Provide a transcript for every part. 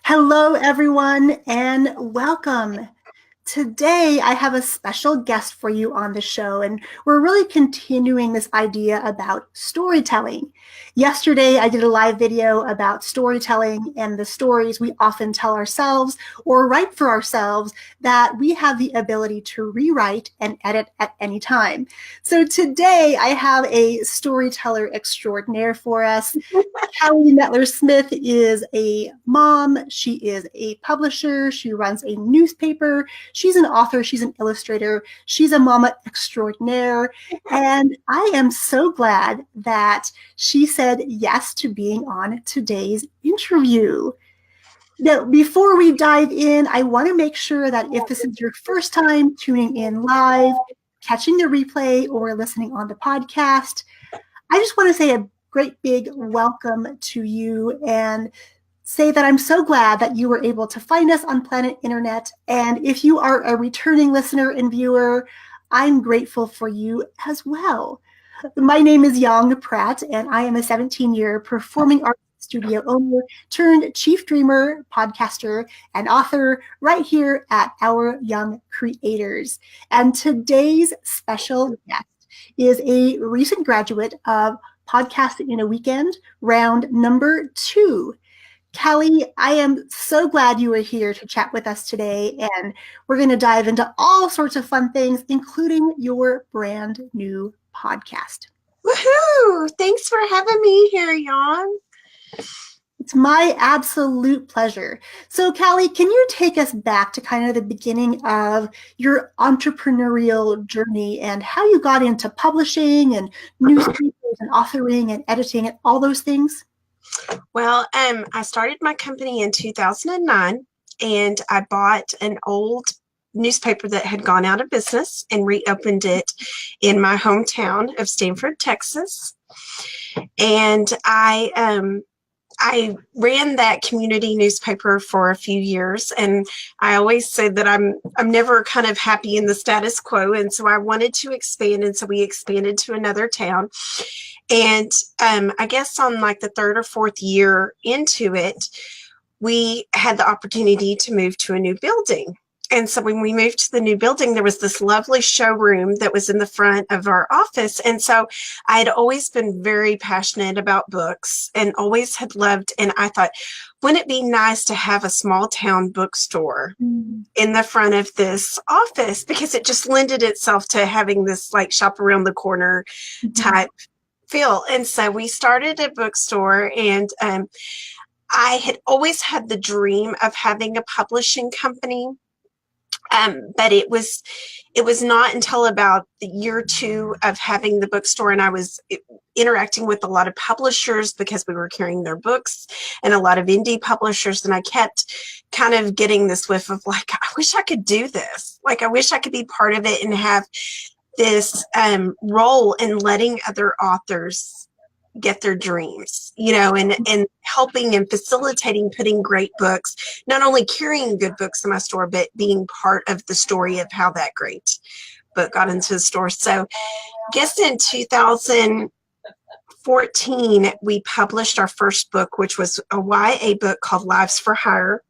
Hello, everyone, and welcome. Today, I have a special guest for you on the show, and we're really continuing this idea about storytelling. Yesterday, I did a live video about storytelling and the stories we often tell ourselves or write for ourselves that we have the ability to rewrite and edit at any time. So today, I have a storyteller extraordinaire for us. Callie Metler-Smith is a mom. She is a publisher. She runs a newspaper. She's an author. She's an illustrator. She's a mama extraordinaire. And I am so glad that she said yes to being on today's interview. Now, before we dive in, I want to make sure that if this is your first time tuning in live, catching the replay, or listening on the podcast, I just want to say a great big welcome to you and say that I'm so glad that you were able to find us on Planet Internet. And if you are a returning listener and viewer, I'm grateful for you as well. My name is Young Pratt, and I am a 17-year performing arts studio owner turned chief dreamer, podcaster, and author right here at Our Young Creators. And today's special guest is a recent graduate of Podcast in a Weekend, round number 2. Callie, I am so glad you were here to chat with us today, and we're going to dive into all sorts of fun things, including your brand new podcast. Woohoo! Thanks for having me here, Jan. It's my absolute pleasure. So, Callie, can you take us back to kind of the beginning of your entrepreneurial journey and how you got into publishing and newspapers and authoring and editing and all those things? Well, I started my company in 2009, and I bought an old newspaper that had gone out of business and reopened it in my hometown of Stanford, Texas. And I ran that community newspaper for a few years, and I always said that I'm never kind of happy in the status quo, and so I wanted to expand, and so we expanded to another town. And I guess on like the third or fourth year into it, we had the opportunity to move to a new building. And so when we moved to the new building, there was this lovely showroom that was in the front of our office. And so I had always been very passionate about books and always had loved, and I thought, wouldn't it be nice to have a small town bookstore in the front of this office? Because it just lended itself to having this like shop around the corner type feel. And so we started a bookstore, and I had always had the dream of having a publishing company. But it was not until about the year 2 of having the bookstore, and I was interacting with a lot of publishers because we were carrying their books and a lot of indie publishers. And I kept kind of getting this whiff of like, I wish I could do this. Like, I wish I could be part of it and have this role in letting other authors get their dreams, and helping and facilitating putting great books, not only carrying good books in my store, but being part of the story of how that great book got into the store. So I guess in 2014, we published our first book, which was a YA book called Lives for Hire.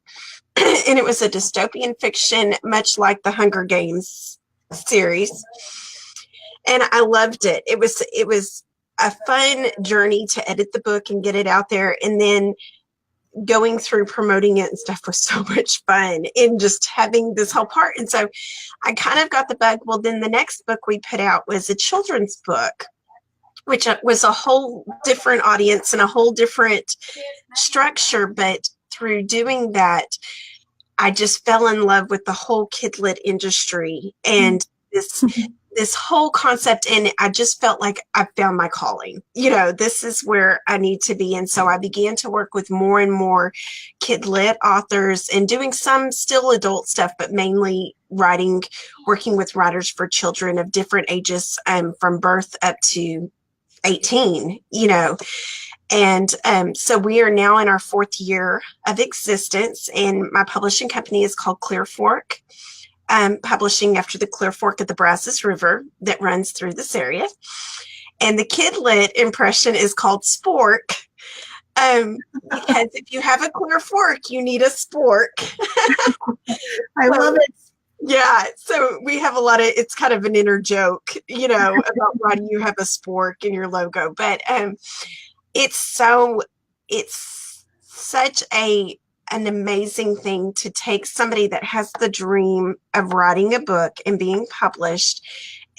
And it was a dystopian fiction, much like the Hunger Games series. And I loved it. It was a fun journey to edit the book and get it out there, and then going through promoting it and stuff was so much fun, and just having this whole part. And so I kind of got the bug. Well, then the next book we put out was a children's book, which was a whole different audience and a whole different structure. But through doing that, I just fell in love with the whole kidlit industry and this whole concept, and I just felt like I found my calling. This is where I need to be. And so I began to work with more and more kid-lit authors and doing some still adult stuff, but mainly working with writers for children of different ages, from birth up to 18, And so we are now in our 4th year of existence, and my publishing company is called Clear Fork. Publishing after the Clear Fork of the Brazos River that runs through this area. And the kidlit impression is called Spork, Because if you have a clear fork, you need a spork. I love So, it. yeah, so we have a lot of, it's kind of an inner joke, about why do you have a spork in your logo. But it's so, it's such an amazing thing to take somebody that has the dream of writing a book and being published,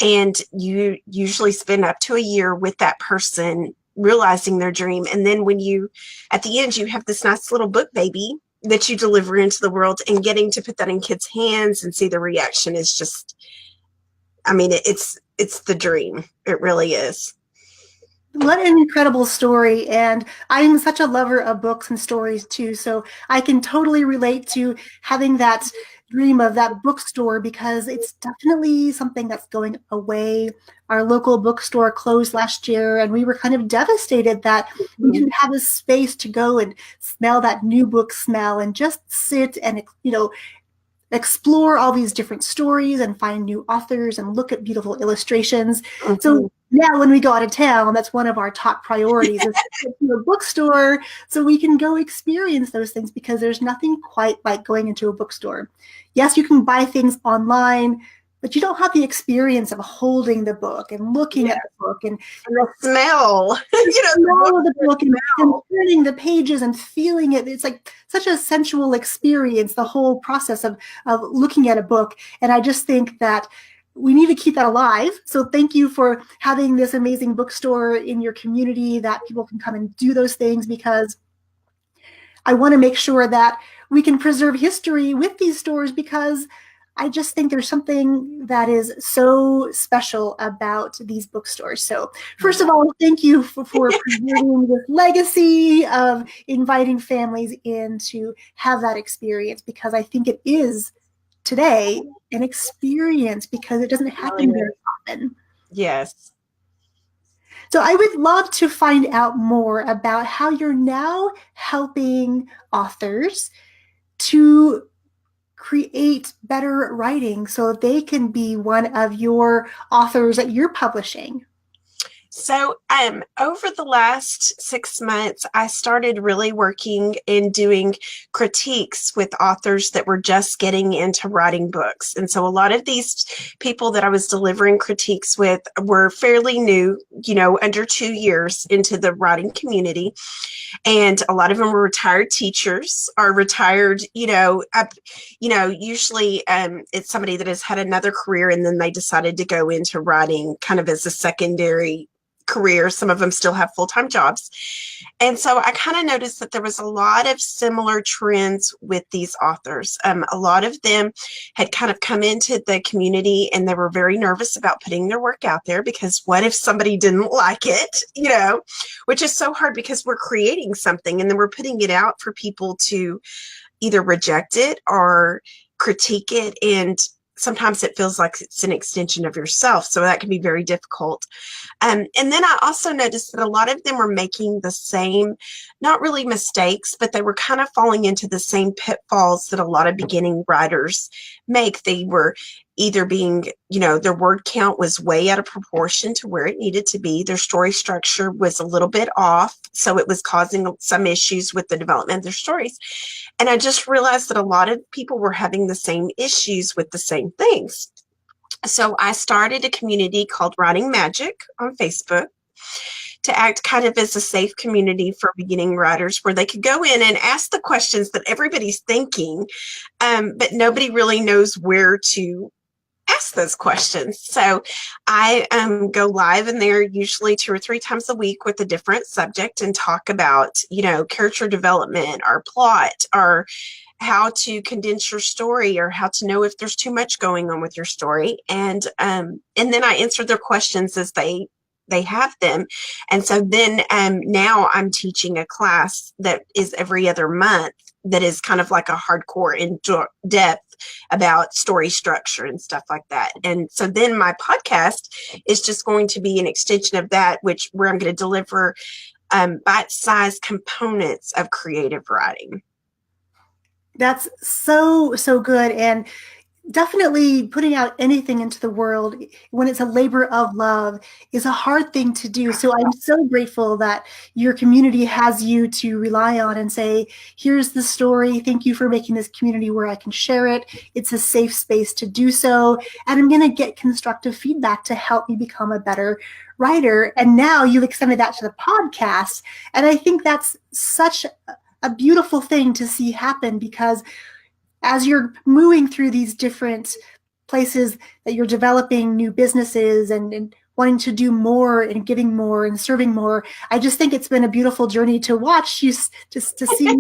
and you usually spend up to a year with that person realizing their dream. And then when you, at the end, you have this nice little book baby that you deliver into the world, and getting to put that in kids' hands and see the reaction is just, I mean, it's the dream. It really is. What an incredible story. And I'm such a lover of books and stories too. So I can totally relate to having that dream of that bookstore because it's definitely something that's going away. Our local bookstore closed last year, and we were kind of devastated that we didn't have a space to go and smell that new book smell and just sit and, explore all these different stories and find new authors and look at beautiful illustrations. Mm-hmm. So now when we go out of town, that's one of our top priorities is to go to a bookstore so we can go experience those things because there's nothing quite like going into a bookstore. Yes, you can buy things online, but you don't have the experience of holding the book and looking at the book and the smell, the smell of the book and turning the pages and feeling it. It's like such a sensual experience, the whole process of looking at a book. And I just think that we need to keep that alive. So thank you for having this amazing bookstore in your community that people can come and do those things, because I want to make sure that we can preserve history with these stores, because I just think there's something that is so special about these bookstores. So first of all, thank you for preserving this legacy of inviting families in to have that experience, because I think it is today an experience because it doesn't happen very often. Yes. So I would love to find out more about how you're now helping authors to create better writing so they can be one of your authors that you're publishing. So over the last 6 months, I started really working in doing critiques with authors that were just getting into writing books. And so a lot of these people that I was delivering critiques with were fairly new, under 2 years into the writing community. And a lot of them were retired teachers or retired, usually it's somebody that has had another career and then they decided to go into writing kind of as a secondary career. Some of them still have full-time jobs. And so I kind of noticed that there was a lot of similar trends with these authors. A lot of them had kind of come into the community and they were very nervous about putting their work out there because what if somebody didn't like it, which is so hard because we're creating something and then we're putting it out for people to either reject it or critique it. And sometimes it feels like it's an extension of yourself. So that can be very difficult. And then I also noticed that a lot of them were making the same, not really mistakes, but they were kind of falling into the same pitfalls that a lot of beginning writers make. They were either being, their word count was way out of proportion to where it needed to be. Their story structure was a little bit off. So it was causing some issues with the development of their stories. And I just realized that a lot of people were having the same issues with the same things. So I started a community called Writing Magic on Facebook to act kind of as a safe community for beginning writers where they could go in and ask the questions that everybody's thinking, but nobody really knows where to ask those questions. So I go live in there usually 2 or 3 times a week with a different subject and talk about, character development or plot or how to condense your story or how to know if there's too much going on with your story. And then I answer their questions as they have them. And so then now I'm teaching a class that is every other month that is kind of like a hardcore in depth about story structure and stuff like that. And so then my podcast is just going to be an extension of that, where I'm going to deliver bite-sized components of creative writing. That's so good. And definitely putting out anything into the world when it's a labor of love is a hard thing to do. So I'm so grateful that your community has you to rely on and say, here's the story. Thank you for making this community where I can share it. It's a safe space to do so. And I'm going to get constructive feedback to help me become a better writer. And now you've extended that to the podcast. And I think that's such a beautiful thing to see happen, because as you're moving through these different places that you're developing new businesses and wanting to do more and giving more and serving more, I just think it's been a beautiful journey to watch you, just to see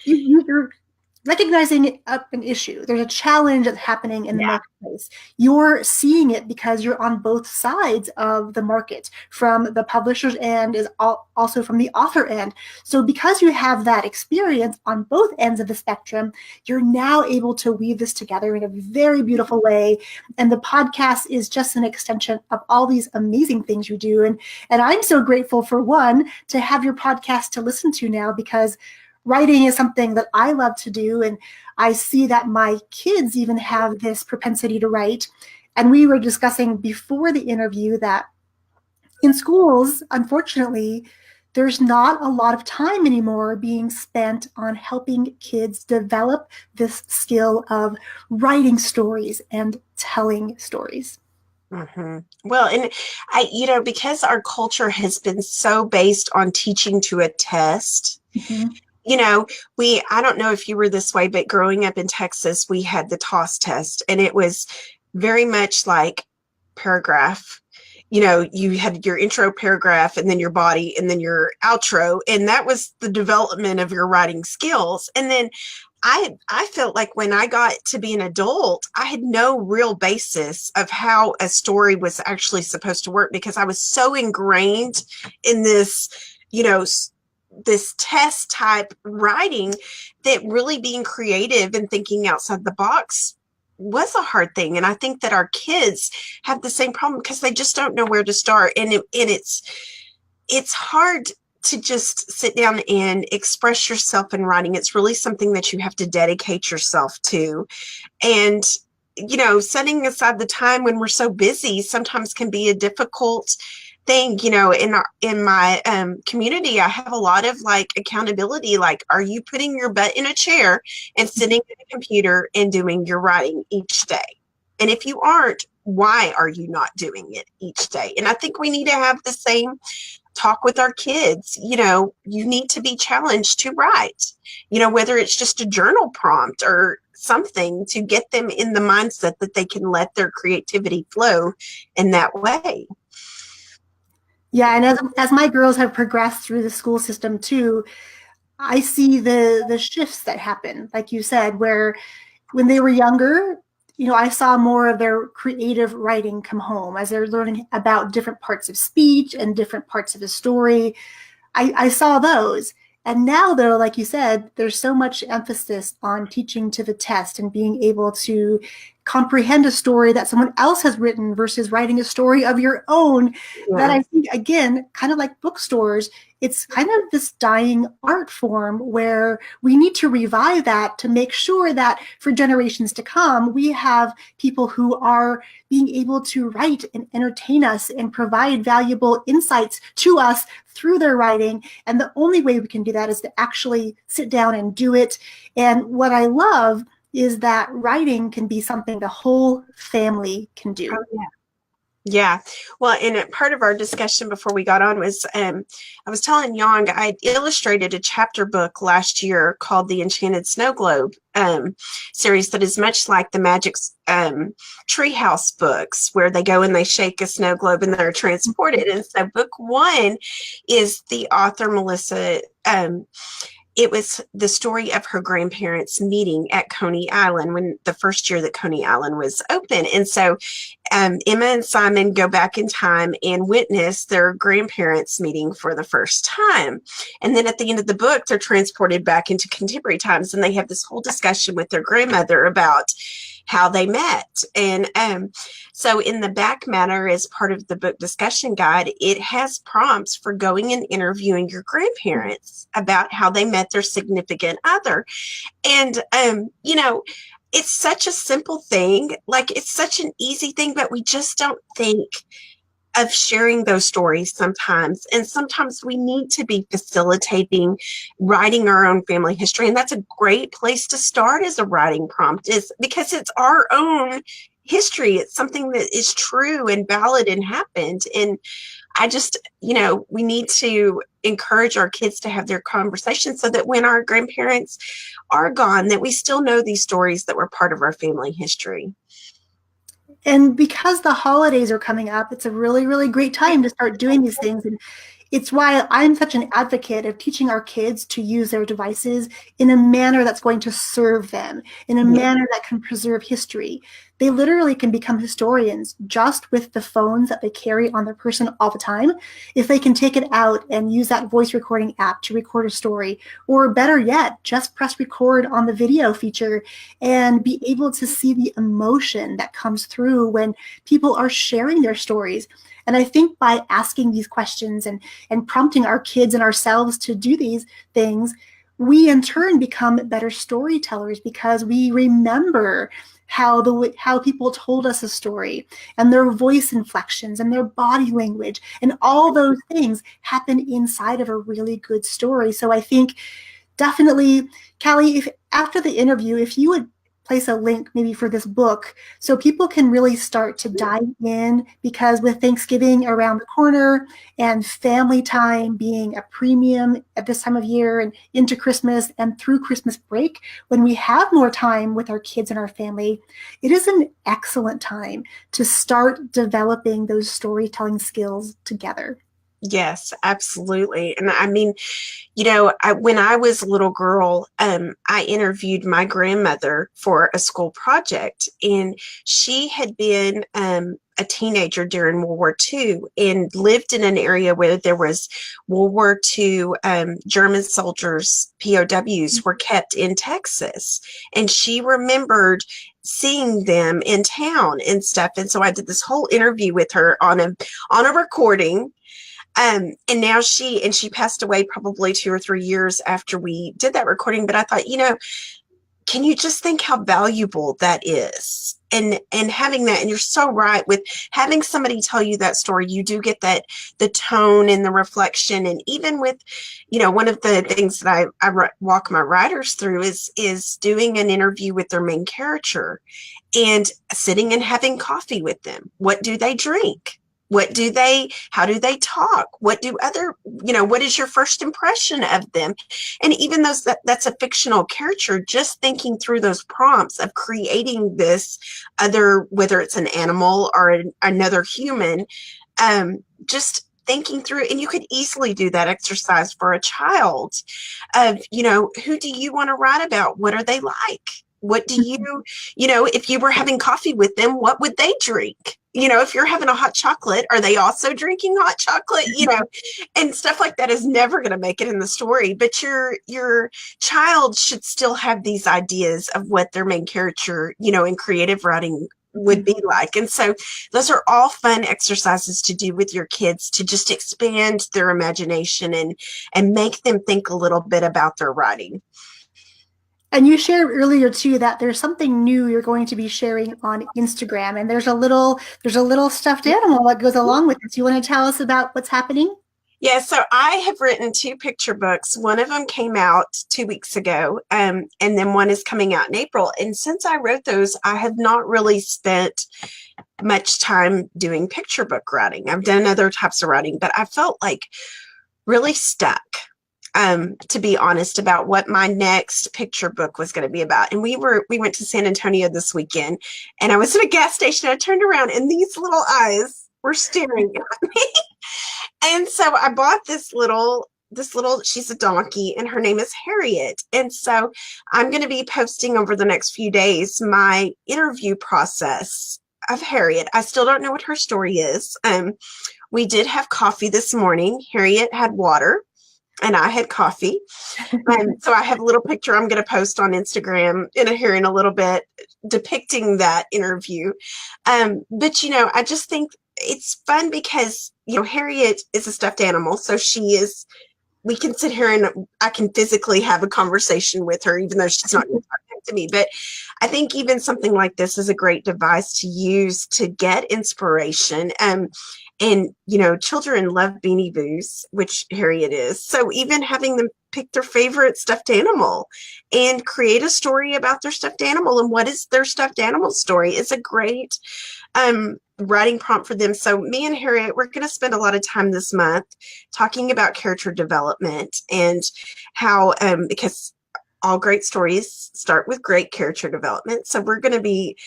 you're recognizing an issue. There's a challenge that's happening in the marketplace. You're seeing it because you're on both sides of the market, from the publisher's end is also from the author end. So because you have that experience on both ends of the spectrum, you're now able to weave this together in a very beautiful way. And the podcast is just an extension of all these amazing things you do. And I'm so grateful, for one, to have your podcast to listen to now, because writing is something that I love to do, and I see that my kids even have this propensity to write. And we were discussing before the interview that in schools, unfortunately, there's not a lot of time anymore being spent on helping kids develop this skill of writing stories and telling stories. Mm-hmm. Well, and because our culture has been so based on teaching to a test, Mm-hmm. I don't know if you were this way, but growing up in Texas, we had the TOS test, and it was very much like paragraph. You had your intro paragraph, and then your body, and then your outro. And that was the development of your writing skills. And then I felt like when I got to be an adult, I had no real basis of how a story was actually supposed to work, because I was so ingrained in this test type writing, that really being creative and thinking outside the box was a hard thing. And I think that our kids have the same problem, because they just don't know where to start. And it's hard to just sit down and express yourself in writing. It's really something that you have to dedicate yourself to. And setting aside the time when we're so busy sometimes can be a difficult thing. In my community, I have a lot of accountability. Like, are you putting your butt in a chair and sitting at a computer and doing your writing each day? And if you aren't, why are you not doing it each day? And I think we need to have the same talk with our kids. You need to be challenged to write, whether it's just a journal prompt or something, to get them in the mindset that they can let their creativity flow in that way. Yeah, and as my girls have progressed through the school system too, I see the shifts that happen, like you said, where when they were younger, I saw more of their creative writing come home as they're learning about different parts of speech and different parts of the story. I saw those. And now, though, like you said, there's so much emphasis on teaching to the test and being able to comprehend a story that someone else has written versus writing a story of your own. Yeah. That I think, again, kind of like bookstores, it's kind of this dying art form where we need to revive that to make sure that for generations to come, we have people who are being able to write and entertain us and provide valuable insights to us through their writing. And the only way we can do that is to actually sit down and do it. And what I love is that writing can be something the whole family can do. Oh, yeah. Yeah. Well, and part of our discussion before we got on was, I was telling Young, I illustrated a chapter book last year called the Enchanted Snow Globe series that is much like the Magic Treehouse books, where they go and they shake a snow globe and they're transported. And so book one is the author, Melissa, it was the story of her grandparents meeting at Coney Island when the first year that Coney Island was open. And so Emma and Simon go back in time and witness their grandparents meeting for the first time. And then at the end of the book, they're transported back into contemporary times, and they have this whole discussion with their grandmother about how they met. And so in the back matter, as part of the book discussion guide, it has prompts for going and interviewing your grandparents about how they met their significant other. And, it's such a simple thing. Like, it's such an easy thing, but we just don't think of sharing those stories sometimes. And sometimes we need to be facilitating writing our own family history. And that's a great place to start as a writing prompt, is because it's our own history. It's something that is true and valid and happened. And I just, we need to encourage our kids to have their conversations so that when our grandparents are gone, that we still know these stories that were part of our family history. And because the holidays are coming up, it's a really, really great time to start doing these things. And it's why I'm such an advocate of teaching our kids to use their devices in a manner that's going to serve them, in a manner that can preserve history. They literally can become historians just with the phones that they carry on their person all the time. If they can take it out and use that voice recording app to record a story, or better yet, just press record on the video feature and be able to see the emotion that comes through when people are sharing their stories. And I think by asking these questions and prompting our kids and ourselves to do these things, we in turn become better storytellers because we remember how people told us a story, and their voice inflections and their body language and all those things happen inside of a really good story. So I think definitely, Callie, if after the interview, if you would place a link maybe for this book so people can really start to dive in, because with Thanksgiving around the corner and family time being a premium at this time of year and into Christmas and through Christmas break, when we have more time with our kids and our family, it is an excellent time to start developing those storytelling skills together. Yes, absolutely. And I mean, when I was a little girl, I interviewed my grandmother for a school project, and she had been a teenager during World War II and lived in an area where there was World War II German soldiers, POWs, were kept in Texas. And she remembered seeing them in town and stuff. And so I did this whole interview with her on a recording. And now she passed away probably 2 or 3 years after we did that recording. But I thought, can you just think how valuable that is? And having that, and you're so right, with having somebody tell you that story, you do get that, the tone and the reflection. And even with, one of the things that I walk my writers through is doing an interview with their main character and sitting and having coffee with them. What do they drink? How do they talk? What is your first impression of them? And even though that's a fictional character, just thinking through those prompts of creating this other, whether it's an animal or another human, just thinking through, and you could easily do that exercise for a child of, who do you want to write about? What are they like? What do if you were having coffee with them, what would they drink? If you're having a hot chocolate, are they also drinking hot chocolate? And stuff like that is never going to make it in the story. But your child should still have these ideas of what their main character, in creative writing would be like. And so those are all fun exercises to do with your kids to just expand their imagination and make them think a little bit about their writing. And you shared earlier too that there's something new you're going to be sharing on Instagram, and there's a little stuffed animal that goes along with it. Do you want to tell us about what's happening? Yeah, so I have written 2 picture books. One of them came out 2 weeks ago, and then one is coming out in April. And since I wrote those, I have not really spent much time doing picture book writing. I've done other types of writing, but I felt like really stuck, to be honest, about what my next picture book was going to be about. And we went to San Antonio this weekend, and I was at a gas station. I turned around, and these little eyes were staring at me. And so I bought this little, she's a donkey, and her name is Harriet. And so I'm going to be posting over the next few days my interview process of Harriet. I still don't know what her story is. We did have coffee this morning. Harriet had water, and I had coffee. So I have a little picture I'm going to post on Instagram here in a little bit depicting that interview. But, I just think it's fun because, Harriet is a stuffed animal. So we can sit here and I can physically have a conversation with her, even though she's not going to talk to to me. But I think even something like this is a great device to use to get inspiration. And, children love Beanie Boos, which Harriet is. So even having them pick their favorite stuffed animal and create a story about their stuffed animal and what is their stuffed animal story is a great writing prompt for them. So me and Harriet, we're going to spend a lot of time this month talking about character development and how, because all great stories start with great character development. So we're going to be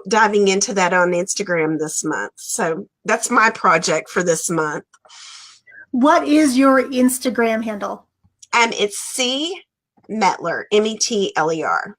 diving into that on Instagram this month. So that's my project for this month. What is your Instagram handle? It's C Metler, Metler.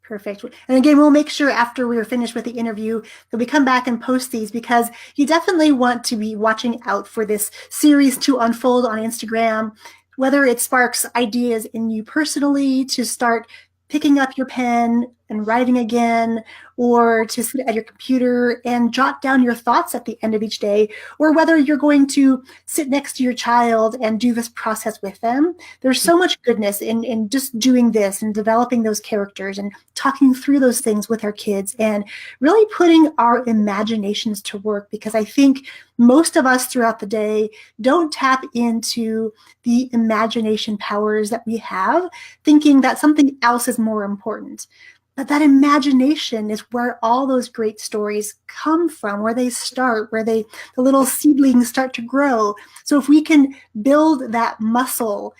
Perfect. And again, we'll make sure after we're finished with the interview that we come back and post these, because you definitely want to be watching out for this series to unfold on Instagram, whether it sparks ideas in you personally to start picking up your pen and writing again, or to sit at your computer and jot down your thoughts at the end of each day, or whether you're going to sit next to your child and do this process with them. There's so much goodness in just doing this and developing those characters and talking through those things with our kids and really putting our imaginations to work, because I think most of us throughout the day don't tap into the imagination powers that we have, thinking that something else is more important. But that imagination is where all those great stories come from, where they start, where the little seedlings start to grow. So if we can build that muscle,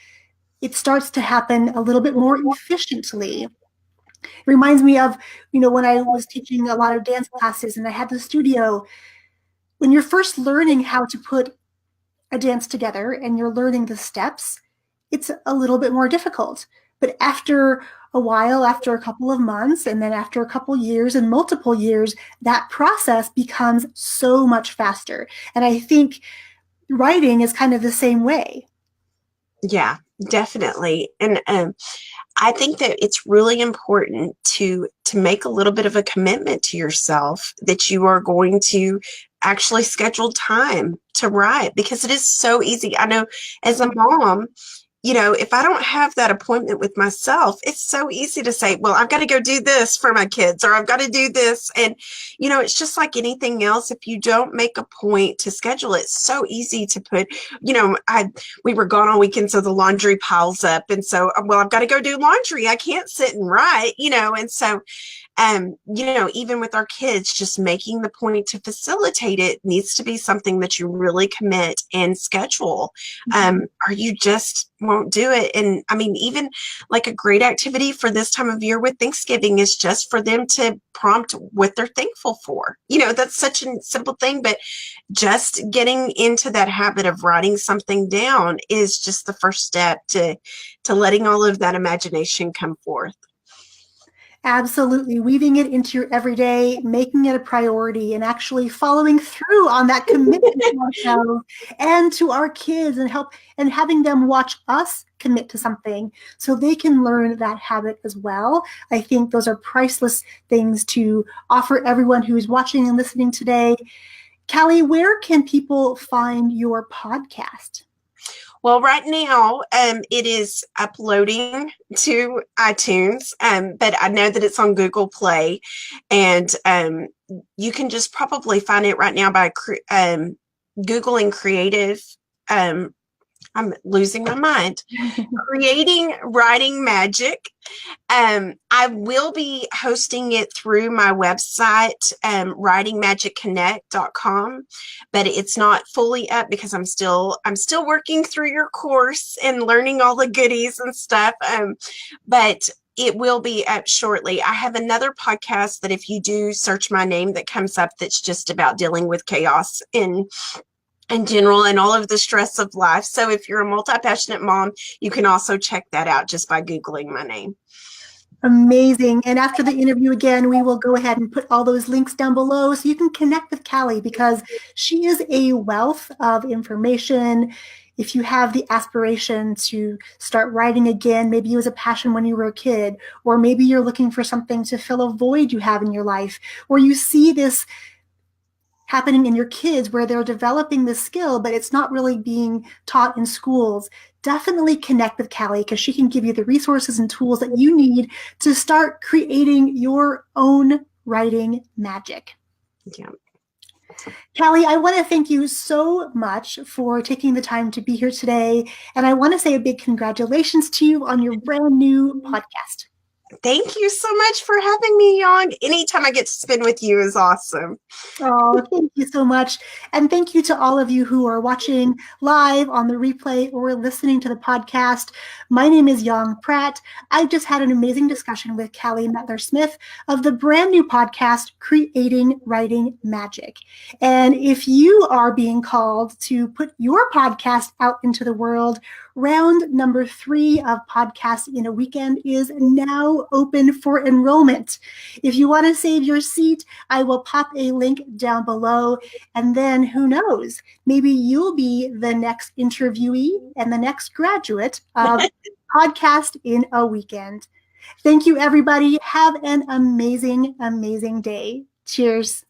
it starts to happen a little bit more efficiently. It reminds me of, when I was teaching a lot of dance classes and I had the studio. When you're first learning how to put a dance together and you're learning the steps, it's a little bit more difficult. But after a while, after a couple of months, and then after a couple years and multiple years, that process becomes so much faster. And I think writing is kind of the same way. Yeah, definitely. And I think that it's really important to make a little bit of a commitment to yourself that you are going to actually schedule time to write, because it is so easy. I know as a mom, if I don't have that appointment with myself, it's so easy to say, well, I've got to go do this for my kids, or I've got to do this. And, it's just like anything else. If you don't make a point to schedule it, it's so easy to put, we were gone on weekends, so the laundry piles up. And so, well, I've got to go do laundry. I can't sit and write, and so, even with our kids, just making the point to facilitate it needs to be something that you really commit and schedule, or you just won't do it. And I mean, even like a great activity for this time of year with Thanksgiving is just for them to prompt what they're thankful for. That's such a simple thing, but just getting into that habit of writing something down is just the first step to letting all of that imagination come forth. Absolutely. Weaving it into your everyday, making it a priority, and actually following through on that commitment to ourselves and to our kids, and having them watch us commit to something so they can learn that habit as well. I think those are priceless things to offer everyone who is watching and listening today. Callie, where can people find your podcast? Well, right now, it is uploading to iTunes, but I know that it's on Google Play, and you can just probably find it right now by Googling creative. I'm losing my mind. Creating Writing Magic. I will be hosting it through my website, writingmagicconnect.com, but it's not fully up because I'm still working through your course and learning all the goodies and stuff. But it will be up shortly. I have another podcast that if you do search my name that comes up, that's just about dealing with chaos in general and all of the stress of life. So if you're a multi-passionate mom, you can also check that out just by Googling my name. Amazing. And after the interview, again, we will go ahead and put all those links down below so you can connect with Callie, because she is a wealth of information. If you have the aspiration to start writing again, maybe it was a passion when you were a kid, or maybe you're looking for something to fill a void you have in your life, or you see this happening in your kids where they're developing this skill, but it's not really being taught in schools. definitely connect with Callie because she can give you the resources and tools that you need to start creating your own writing magic. Yeah. Callie, I want to thank you so much for taking the time to be here today. And I want to say a big congratulations to you on your brand new podcast. Thank you so much for having me on. Anytime I get to spend with you is awesome. Oh, thank you so much. And thank you to all of you who are watching live on the replay or listening to the podcast. My name is Young Pratt. I just had an amazing discussion with Callie Metler-Smith of the brand new podcast, Creating Writing Magic. And if you are being called to put your podcast out into the world, round number 3 of Podcasts in a Weekend is now open for enrollment. If you want to save your seat, I will pop a link down below. And then who knows, maybe you'll be the next interviewee and the next graduate of Podcast in a Weekend. Thank you, everybody. Have an amazing, amazing day. Cheers.